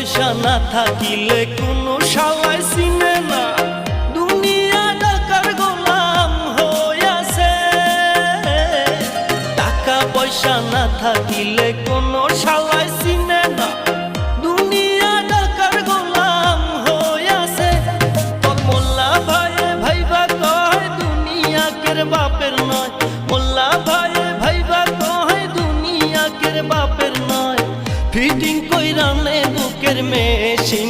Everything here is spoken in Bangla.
পয়সা না থাকিলে কোনো শালাই চিনে না, দুনিয়া টাকার গোলাম হইয়াছে। টাকা পয়সা না থাকিলে কোনো শালাই চিনে না, দুনিয়া টাকার গোলাম হইয়াছে। তোর মোল্লা ভাইয়ে ভাইবা কয় দুনিয়া কের বাপের নয়, মোল্লা ভাইয়ে ভাইবা কয় দুনিয়া কের বাপের নয়। ফিটিং কইরা নে বুকের মেশিন